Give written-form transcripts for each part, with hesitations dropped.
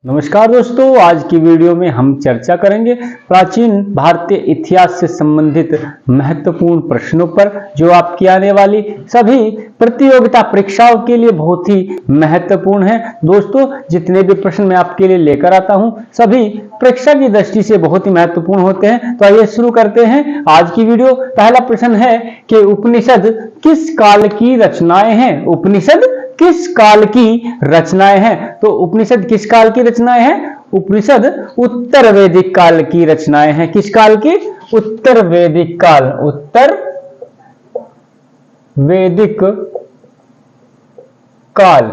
नमस्कार दोस्तों, आज की वीडियो में हम चर्चा करेंगे प्राचीन भारतीय इतिहास से संबंधित महत्वपूर्ण प्रश्नों पर, जो आपकी आने वाली सभी प्रतियोगिता परीक्षाओं के लिए बहुत ही महत्वपूर्ण है। दोस्तों, जितने भी प्रश्न मैं आपके लिए लेकर आता हूं सभी परीक्षा की दृष्टि से बहुत ही महत्वपूर्ण होते हैं। तो आइए शुरू करते हैं आज की वीडियो। पहला प्रश्न है कि उपनिषद किस काल की रचनाएं हैं? उपनिषद किस काल की रचनाएं हैं? तो उपनिषद किस काल की रचनाएं हैं? उपनिषद उत्तर वैदिक काल की रचनाएं हैं। किस काल की? उत्तर वैदिक काल। उत्तर वैदिक काल।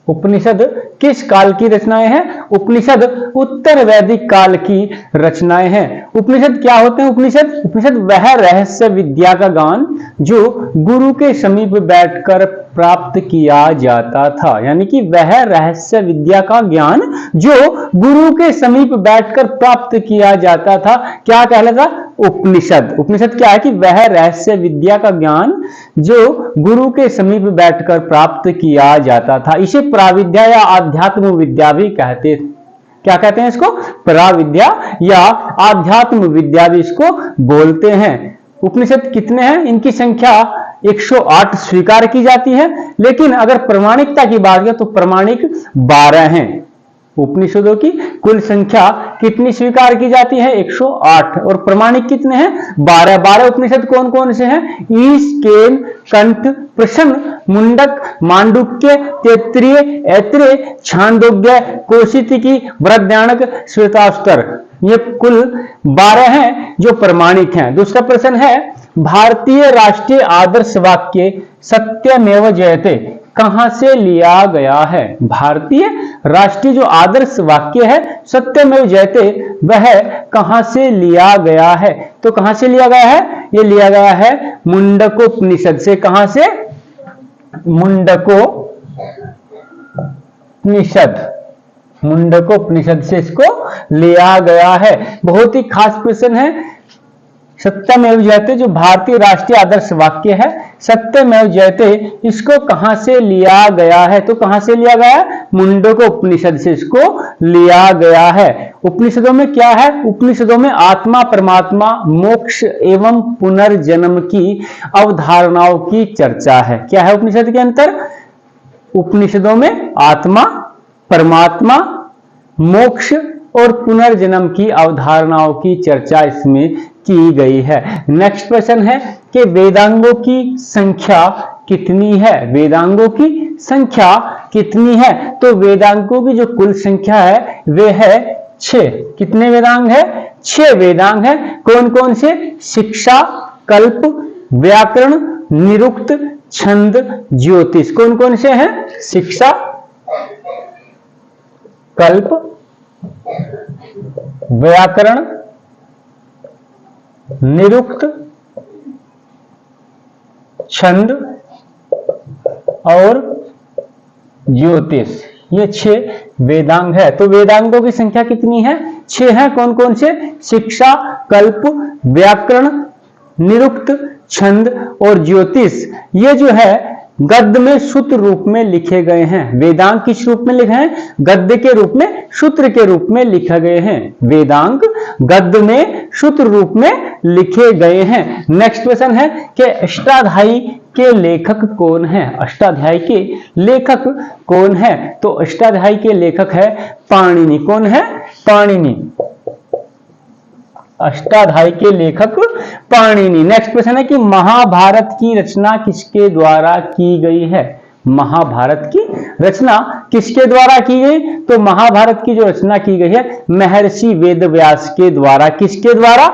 उपनिषद किस काल की रचनाएं हैं? उपनिषद उत्तर वैदिक काल की रचनाएं हैं। उपनिषद क्या होते हैं? उपनिषद वह रहस्य विद्या का ज्ञान जो गुरु के समीप बैठकर प्राप्त किया जाता था। यानी कि वह रहस्य विद्या का ज्ञान जो गुरु के समीप बैठकर प्राप्त किया जाता था, क्या कहलाता? उपनिषद। उपनिषद क्या है? कि वह रहस्य विद्या का ज्ञान जो गुरु के समीप बैठकर प्राप्त किया जाता था। इसे पराविद्या या आध्यात्म विद्या भी कहते। क्या कहते हैं इसको? पराविद्या या आध्यात्म विद्या भी इसको बोलते हैं। उपनिषद कितने हैं? इनकी संख्या 108 स्वीकार की जाती है, लेकिन अगर प्रमाणिकता की बात करें तो प्रमाणिक 12 हैं। उपनिषदों की कुल संख्या कितनी स्वीकार की जाती है? 108। और प्रमाणिक कितने हैं? 12। 12 उपनिषद कौन कौन से हैं? ईश, केन, कंठ, प्रश्न, मुंडक, मांडुक्य, तैत्तिरीय, ऐत्रेय, छांदोग्य, कौशिकी, बृहदारण्यक, श्वेताश्वर। ये कुल 12 हैं जो प्रमाणिक हैं। दूसरा प्रश्न है, भारतीय राष्ट्रीय आदर्श वाक्य सत्यमेव जयते कहां से लिया गया है? भारतीय राष्ट्रीय जो आदर्श वाक्य है सत्यमेव जयते, वह कहां से लिया गया है? तो कहां से लिया गया है? ये लिया गया है मुंडकोपनिषद से। कहां से? मुंडकोपनिषद से इसको लिया गया है। बहुत ही खास प्रश्न है। सत्यमेव जयते जो भारतीय राष्ट्रीय आदर्श वाक्य है, सत्यमेव जयते, इसको कहां से लिया गया है? तो कहां से लिया गया है? मुंडकोपनिषद से इसको लिया गया है। उपनिषदों में क्या है? उपनिषदों में आत्मा, परमात्मा, मोक्ष एवं पुनर्जन्म की अवधारणाओं की चर्चा है। क्या है उपनिषद के अंतर? उपनिषदों में आत्मा, परमात्मा, मोक्ष और पुनर्जन्म की अवधारणाओं की चर्चा इसमें की गई है। नेक्स्ट प्रश्न है कि वेदांगों की संख्या कितनी है? वेदांगों की संख्या कितनी है? तो वेदांगों की जो कुल संख्या है वे है 6। कितने वेदांग है? 6 वेदांग है। कौन कौन से? शिक्षा, कल्प, व्याकरण, निरुक्त, छंद, ज्योतिष। कौन कौन से हैं? शिक्षा, कल्प, व्याकरण, निरुक्त, छंद और ज्योतिष। ये 6 वेदांग है। तो वेदांगों की संख्या कितनी है? 6 है। कौन कौन से? शिक्षा, कल्प, व्याकरण, निरुक्त, छंद और ज्योतिष। ये जो है गद्य में सूत्र रूप में लिखे गए हैं। वेदांग किस रूप में लिखे हैं? गद्य के रूप में, सूत्र के रूप में लिखे गए हैं। वेदांग गद्य में सूत्र रूप में लिखे गए हैं। नेक्स्ट प्रश्न है कि अष्टाध्यायी के लेखक कौन है? अष्टाध्यायी के लेखक कौन है? तो अष्टाध्यायी के लेखक है पाणिनि। कौन है? पाणिनि। अष्टाध्यायी के लेखक पाणिनि। नेक्स्ट प्रश्न है कि महाभारत की रचना किसके द्वारा की गई है? महाभारत की रचना किसके द्वारा की गई? तो महाभारत की जो रचना की गई है महर्षि वेदव्यास के द्वारा। किसके द्वारा?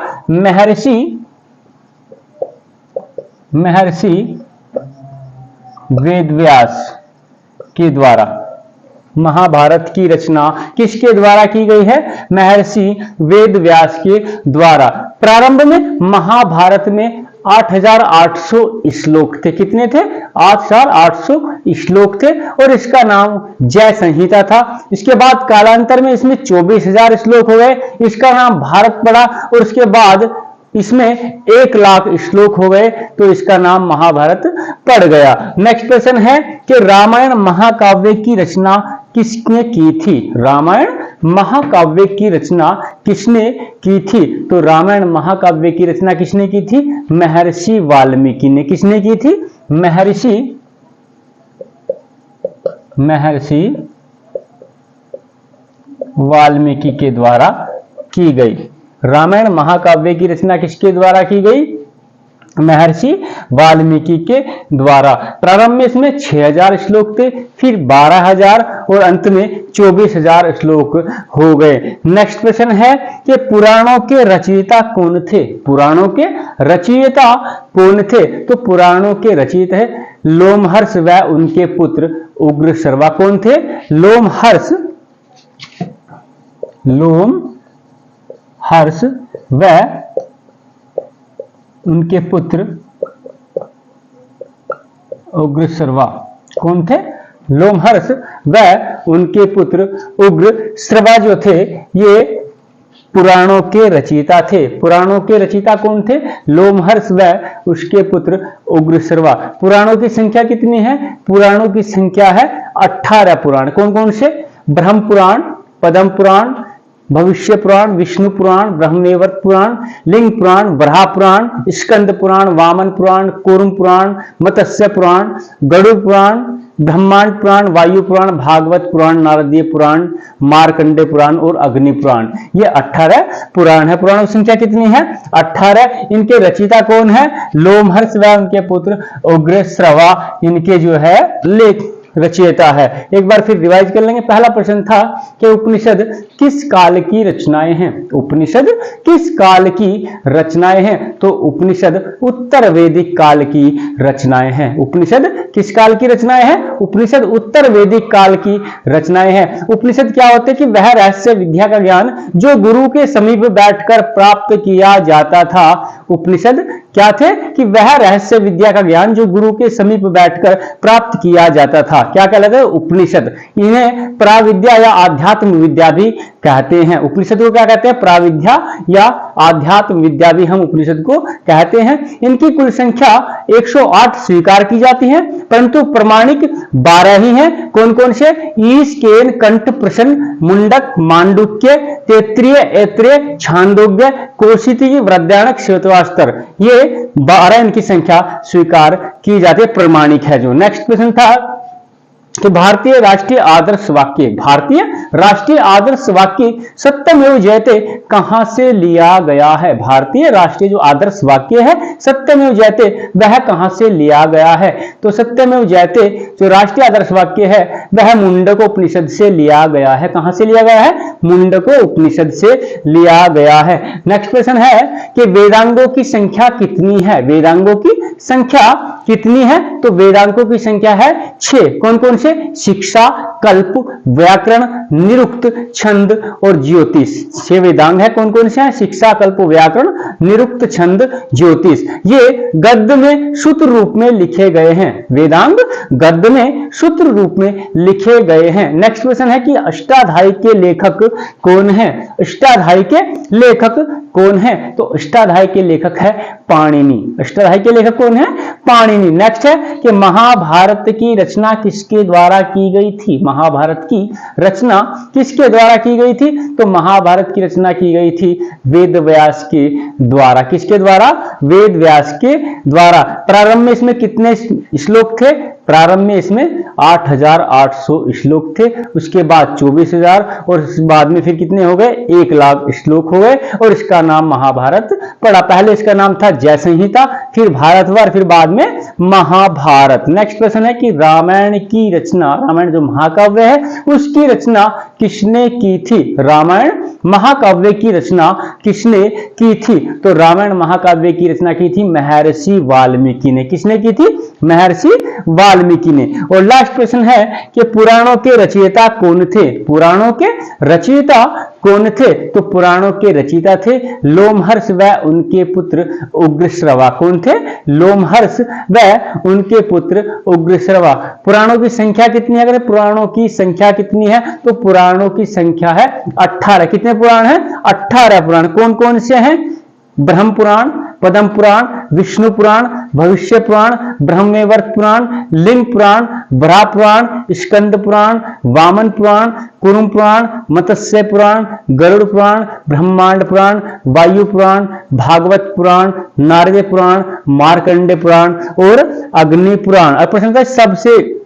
महर्षि वेदव्यास के द्वारा। महाभारत की रचना किसके द्वारा की गई है? महर्षि वेदव्यास के द्वारा। प्रारंभ में महाभारत में 8800 श्लोक थे। कितने थे? 8800 श्लोक थे और इसका नाम जय संहिता था। इसके बाद कालांतर में इसमें 24,000 श्लोक हो गए, इसका नाम भारत पड़ा और उसके बाद इसमें 1,00,000 श्लोक हो गए तो इसका नाम महाभारत पड़ गया। नेक्स्ट प्रश्न है कि रामायण महाकाव्य की रचना किसने की थी? रामायण महाकाव्य की रचना किसने की थी? तो रामायण महाकाव्य की रचना किसने की थी? महर्षि वाल्मीकि ने। किसने की थी? महर्षि वाल्मीकि के द्वारा की गई। रामायण महाकाव्य की रचना किसके द्वारा की गई? महर्षि वाल्मीकि के द्वारा। प्रारंभ में इसमें 6000 श्लोक थे, फिर 12000 और अंत में 24000 श्लोक हो गए। नेक्स्ट प्रश्न है कि पुराणों के रचयिता कौन थे? पुराणों के रचयिता कौन थे? तो पुराणों के रचयिता है लोमहर्ष व उनके पुत्र उग्रश्रवा। कौन थे? लोमहर्ष व उनके पुत्र उग्रश्रवा। कौन थे? लोमहर्ष व उनके पुत्र उग्रश्रवा जो थे ये पुराणों के रचयिता थे। पुराणों के रचयिता कौन थे? लोमहर्ष व उसके पुत्र उग्रश्रवा। पुराणों की संख्या कितनी है? पुराणों की संख्या है 18 पुराण। कौन कौन से? ब्रह्म पुराण, पद्म पुराण, भविष्य पुराण, विष्णु पुराण, ब्रह्मवैवर्त पुराण, लिंग पुराण, वराह पुराण, स्कंद पुराण, वामन पुराण, कूर्म पुराण, मत्स्य पुराण, गरुड़ पुराण, ब्रह्मांड पुराण, वायु पुराण, भागवत पुराण, नारदीय पुराण, मार्कंडेय पुराण और अग्नि पुराण। ये 18 पुराण है। पुराणों की संख्या कितनी है? 18। इनके रचयिता कौन है? लोमहर्ष व उनके पुत्र उग्रश्रवा इनके जो है लेख रचयिता है। एक बार फिर रिवाइज कर लेंगे। पहला प्रश्न था कि उपनिषद किस काल की रचनाएं हैं? उपनिषद किस काल की रचनाएं हैं? तो उपनिषद उत्तर वैदिक काल की रचनाएं हैं। उपनिषद किस काल की रचनाएं हैं? उपनिषद उत्तर वैदिक काल की रचनाएं हैं। उपनिषद क्या होते हैं कि वह रहस्य विद्या का ज्ञान जो गुरु के समीप बैठकर प्राप्त किया जाता था। उपनिषद क्या थे? कि वह रहस्य विद्या का ज्ञान जो गुरु के समीप बैठकर प्राप्त किया जाता था। क्या कहलाता है? उपनिषद। इन्हें प्राविद्या या आध्यात्म विद्या भी कहते हैं। उपनिषद को क्या कहते हैं? प्राविद्या या आध्यात्म विद्या भी हम उपनिषद को कहते हैं। इनकी कुल संख्या 108 स्वीकार की जाती है, परंतु प्रमाणिक 12 ही हैं। कौन कौन से? ईश, केन, कंठ, प्रश्न, मुंडक, मांडुक्य, तैत्तिरीय, ऐत्रेय, छांदोग्य, कौशिकी, वृद्धारण्यक, श्वेतवास्तर। ये 12 इनकी संख्या स्वीकार की जाती है, प्रमाणिक है जो। नेक्स्ट प्रश्न था तो भारतीय राष्ट्रीय आदर्श वाक्य। भारतीय राष्ट्रीय आदर्श वाक्य सत्यमेव जयते कहां से लिया गया है? भारतीय राष्ट्रीय जो आदर्श वाक्य है सत्यमेव जयते वह कहां से लिया गया है? तो सत्यमेव जयते जो राष्ट्रीय आदर्श वाक्य है वह मुंडक उपनिषद से लिया गया है। कहां से लिया गया है? मुंडक उपनिषद से लिया गया है। नेक्स्ट प्रश्न है कि वेदांगों की संख्या कितनी है? वेदांगों की संख्या कितनी है? तो वेदांगों की संख्या है 6। कौन कौन से? शिक्षा, कल्प, व्याकरण, निरुक्त, छंद और ज्योतिष। 6 वेदांग है। कौन कौन से हैं? शिक्षा, कल्प, व्याकरण, निरुक्त, छंद, ज्योतिष। ये गद्य में सूत्र रूप में लिखे गए हैं। वेदांग गद्य में सूत्र रूप में लिखे गए हैं। नेक्स्ट क्वेश्चन है कि अष्टाध्यायी के लेखक कौन है? अष्टाध्यायी के लेखक कौन है? तो अष्टाध्यायी के लेखक है पाणिनि। अष्टाध्यायी के लेखक कौन है? पाणिनि। नेक्स्ट है कि महाभारत की रचना किसके द्वारा की गई थी? महाभारत की रचना किसके द्वारा की गई थी? तो महाभारत की रचना की गई थी वेद व्यास के द्वारा। किसके द्वारा? वेद व्यास के द्वारा। प्रारंभ में इसमें कितने श्लोक थे? प्रारंभ में इसमें 8800 श्लोक थे, उसके बाद 24000 और बाद में फिर कितने हो गए? 1,00,000 श्लोक हो गए और इसका नाम महाभारत पड़ा। पहले इसका नाम था जय संहिता, फिर भारतवर्ष, फिर बाद में महाभारत। नेक्स्ट प्रश्न है कि रामायण की रचना, रामायण जो महाकाव्य है उसकी रचना किसने की थी? रामायण महाकाव्य की रचना किसने की थी? तो रामायण महाकाव्य की रचना की थी महर्षि वाल्मीकि ने। किसने की थी? महर्षि वाल्मीकि ने। और लास्ट प्रश्न है कि पुराणों के रचयिता कौन थे? पुराणों के रचयिता कौन थे? तो पुराणों के रचयिता थे लोमहर्ष व उनके पुत्र उग्रश्रवा। कौन थे? लोमहर्ष व उनके पुत्र उग्रश्रवा। पुराणों की संख्या कितनी है? अगर पुराणों की संख्या कितनी है तो पुराणों की संख्या है 18। कितने पुराण हैं? 18 पुराण। कौन कौन से हैं? ब्रह्म पुराण, पद्म पुराण, विष्णु पुराण, भविष्य पुराण, ब्रह्मवैवर्त पुराण, लिंग पुराण, वराह पुराण, स्कंद पुराण, वामन पुराण, कुरुम पुराण, मत्स्य पुराण, गरुड़ पुराण, ब्रह्मांड पुराण, वायु पुराण, भागवत पुराण, नारद पुराण, मार्कंडे पुराण और अग्नि पुराण। और प्रश्न का सबसे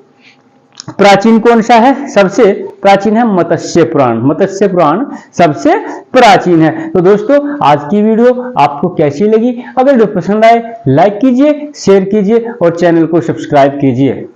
प्राचीन कौन सा है? सबसे प्राचीन है मत्स्य पुराण। मत्स्य पुराण सबसे प्राचीन है। तो दोस्तों आज की वीडियो आपको कैसी लगी? अगर वीडियो पसंद आए लाइक कीजिए, शेयर कीजिए और चैनल को सब्सक्राइब कीजिए।